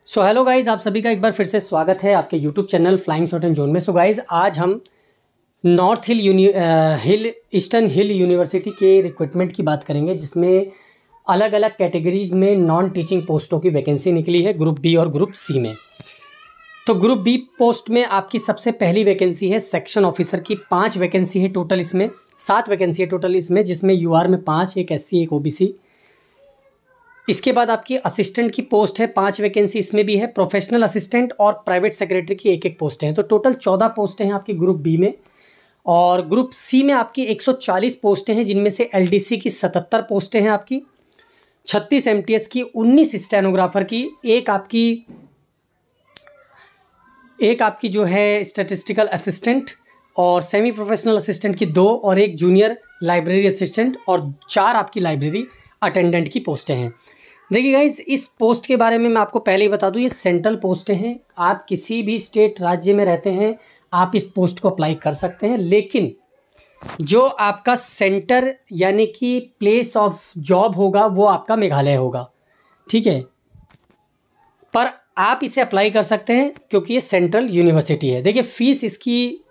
So hello guys, आप सभी का एक बार फिर से स्वागत है आपके YouTube channel flying shot zone में। सो गाइज़, आज हम नॉर्थ हिल ईस्टर्न हिल यूनिवर्सिटी के रिक्रूटमेंट की बात करेंगे, जिसमें अलग अलग कैटेगरीज़ में नॉन टीचिंग पोस्टों की वैकेंसी निकली है ग्रुप बी और ग्रुप सी में। तो ग्रुप बी पोस्ट में आपकी सबसे पहली वैकेंसी है सेक्शन ऑफिसर की। 5 वैकेंसी है टोटल, इसमें 7 वैकेंसी है टोटल इसमें, जिसमें यूआर में 5, एक एससी एक ओबीसी। इसके बाद आपकी असिस्टेंट की पोस्ट है, 5 वैकेंसी इसमें भी है। प्रोफेशनल असिस्टेंट और प्राइवेट सेक्रेटरी की एक एक पोस्टें हैं। तो टोटल 14 पोस्टें हैं आपकी ग्रुप बी में। और ग्रुप सी में आपकी 140 पोस्टें हैं, जिनमें से एलडीसी की 77 पोस्टें हैं आपकी, 36 एमटीएस की, 19 स्टेनोग्राफर की, एक आपकी जो है स्टैटिस्टिकल असिस्टेंट और सेमी प्रोफेशनल असिस्टेंट की 2 और एक जूनियर लाइब्रेरी असिस्टेंट और 4 आपकी लाइब्रेरी अटेंडेंट की पोस्टें हैं। देखिए गाइज, इस पोस्ट के बारे में मैं आपको पहले ही बता दूं, ये सेंट्रल पोस्टें हैं। आप किसी भी स्टेट राज्य में रहते हैं, आप इस पोस्ट को अप्लाई कर सकते हैं, लेकिन जो आपका सेंटर यानी कि प्लेस ऑफ जॉब होगा वो आपका मेघालय होगा, ठीक है। पर आप इसे अप्लाई कर सकते हैं क्योंकि ये सेंट्रल यूनिवर्सिटी है। देखिए, फीस इसकी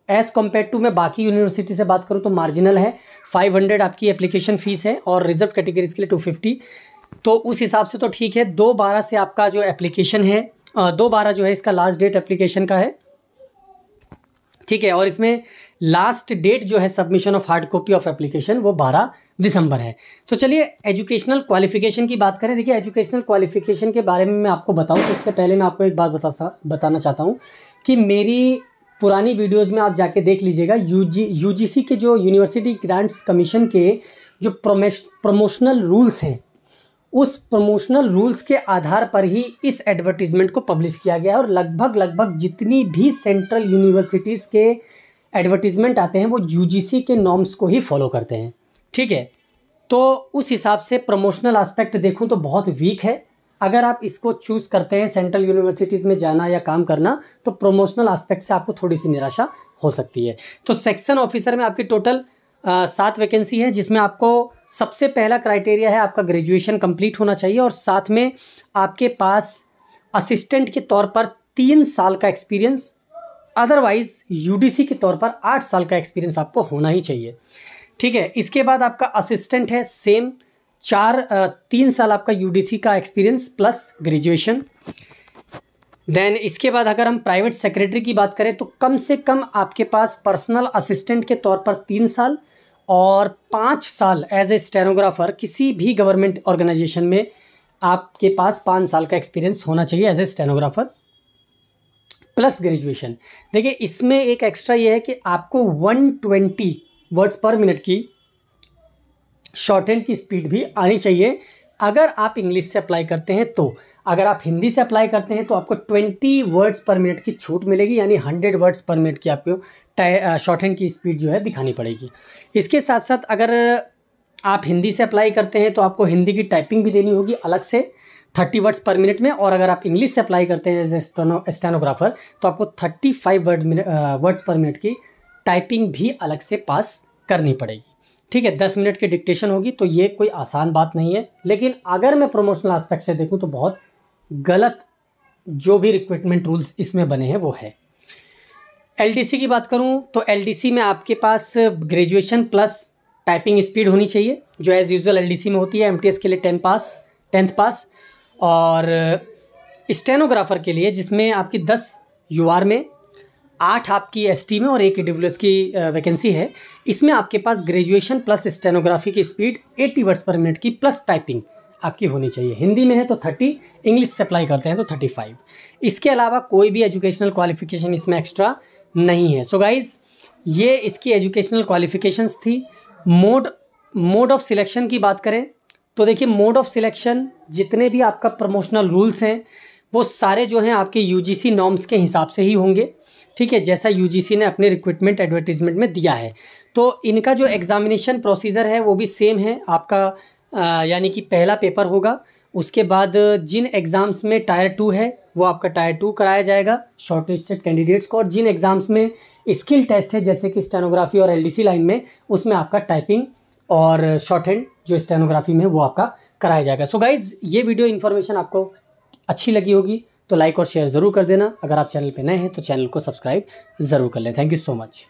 एज़ कम्पेयर टू मैं बाकी यूनिवर्सिटी से बात करूँ तो मार्जिनल है। 500 आपकी एप्लीकेशन फ़ीस है और रिजर्व कैटेगरीज के लिए 250। तो उस हिसाब से तो ठीक है। 2/12 से आपका जो एप्लीकेशन है, 2/12 जो है इसका लास्ट डेट एप्लीकेशन का है, ठीक है। और इसमें लास्ट डेट जो है submission of hard copy of application वो 12 दिसंबर है। तो चलिए एजुकेशनल क्वालिफिकेशन की बात करें। देखिए, एजुकेशनल क्वालिफिकेशन के बारे में मैं आपको बताऊं तो उससे पहले मैं आपको एक बात बताना चाहता हूं कि मेरी पुरानी वीडियोज़ में आप जाके देख लीजिएगा। यूजीसी के जो यूनिवर्सिटी ग्रांट्स कमीशन के जो प्रमोशनल रूल्स हैं, उस प्रमोशनल रूल्स के आधार पर ही इस एडवर्टीज़मेंट को पब्लिश किया गया है। और लगभग जितनी भी सेंट्रल यूनिवर्सिटीज़ के एडवर्टीज़मेंट आते हैं वो यूजीसी के नॉर्म्स को ही फॉलो करते हैं, ठीक है। तो उस हिसाब से प्रमोशनल एस्पेक्ट देखूं तो बहुत वीक है। अगर आप इसको चूज़ करते हैं सेंट्रल यूनिवर्सिटीज़ में जाना या काम करना, तो प्रमोशनल एस्पेक्ट से आपको थोड़ी सी निराशा हो सकती है। तो सेक्शन ऑफिसर में आपकी टोटल 7 वैकेंसी है, जिसमें आपको सबसे पहला क्राइटेरिया है आपका ग्रेजुएशन कंप्लीट होना चाहिए और साथ में आपके पास असिस्टेंट के तौर पर 3 साल का एक्सपीरियंस, अदरवाइज यूडीसी के तौर पर 8 साल का एक्सपीरियंस आपको होना ही चाहिए, ठीक है। इसके बाद आपका असिस्टेंट है सेम 3 साल आपका यूडीसी का एक्सपीरियंस प्लस ग्रेजुएशन। देन इसके बाद अगर हम प्राइवेट सेक्रेटरी की बात करें तो कम से कम आपके पास पर्सनल असिस्टेंट के तौर पर 3 साल और 5 साल एज ए स्टेनोग्राफर किसी भी गवर्नमेंट ऑर्गेनाइजेशन में आपके पास 5 साल का एक्सपीरियंस होना चाहिए as a stenographer plus graduation. देखिए, इसमें एक एक्स्ट्रा ये है कि आपको 120 वर्ड्स पर मिनट की शॉर्ट हैंड की स्पीड भी आनी चाहिए अगर आप इंग्लिश से अप्लाई करते हैं। तो अगर आप हिंदी से अप्लाई करते हैं तो आपको 20 वर्ड्स पर मिनट की छूट मिलेगी, यानी 100 वर्ड्स पर मिनट की आपको शॉर्ट हैंड की स्पीड जो है दिखानी पड़ेगी। इसके साथ साथ अगर आप हिंदी से अप्लाई करते हैं तो आपको हिंदी की टाइपिंग भी देनी होगी अलग से 30 वर्ड्स पर मिनट में। और अगर आप इंग्लिश से अप्लाई करते हैं एज ए स्टेनोग्राफर तो आपको 35 वर्ड्स पर मिनट की टाइपिंग भी अलग से पास करनी पड़ेगी, ठीक है। 10 मिनट की डिक्टेशन होगी। तो ये कोई आसान बात नहीं है, लेकिन अगर मैं प्रमोशनल एस्पेक्ट से देखूं तो बहुत गलत जो भी रिक्रूटमेंट रूल्स इसमें बने हैं वो है। एलडीसी की बात करूं तो एलडीसी में आपके पास ग्रेजुएशन प्लस टाइपिंग स्पीड होनी चाहिए, जो एज़ यूजुअल एलडीसी में होती है। एमटीएस के लिए 10th पास और स्टेनोग्राफर के लिए जिसमें आपकी 10 यूआर में, 8 आपकी एसटी में और 1 ईडब्ल्यूएस की वैकेंसी है। इसमें आपके पास ग्रेजुएशन प्लस स्टेनोग्राफी की स्पीड 80 वर्ड्स पर मिनट की प्लस टाइपिंग आपकी होनी चाहिए। हिंदी में है तो 30, इंग्लिश से अप्लाई करते हैं तो 35। इसके अलावा कोई भी एजुकेशनल क्वालिफिकेशन इसमें एक्स्ट्रा नहीं है। सो गाइज़, ये इसकी एजुकेशनल क्वालिफिकेशंस थी। मोड ऑफ सिलेक्शन की बात करें तो देखिए, मोड ऑफ सिलेक्शन जितने भी आपका प्रमोशनल रूल्स हैं वो सारे जो हैं आपके यूजीसी नॉर्म्स के हिसाब से ही होंगे, ठीक है, जैसा यूजीसी ने अपने रिक्रूटमेंट एडवर्टीजमेंट में दिया है। तो इनका जो एग्ज़ामिनेशन प्रोसीजर है वो भी सेम है आपका, यानी कि पहला पेपर होगा, उसके बाद जिन एग्ज़ाम्स में टायर 2 है वो आपका टायर 2 कराया जाएगा शॉर्टलिस्टेड कैंडिडेट्स को, और जिन एग्ज़ाम्स में स्किल टेस्ट है जैसे कि स्टेनोग्राफी और एलडीसी लाइन में, उसमें आपका टाइपिंग और शॉर्ट हैंड जो स्टेनोग्राफी में वो आपका कराया जाएगा। सो गाइज़, ये वीडियो इन्फॉर्मेशन आपको अच्छी लगी होगी तो लाइक और शेयर ज़रूर कर देना। अगर आप चैनल पे नए हैं तो चैनल को सब्सक्राइब ज़रूर कर लें। Thank you so much.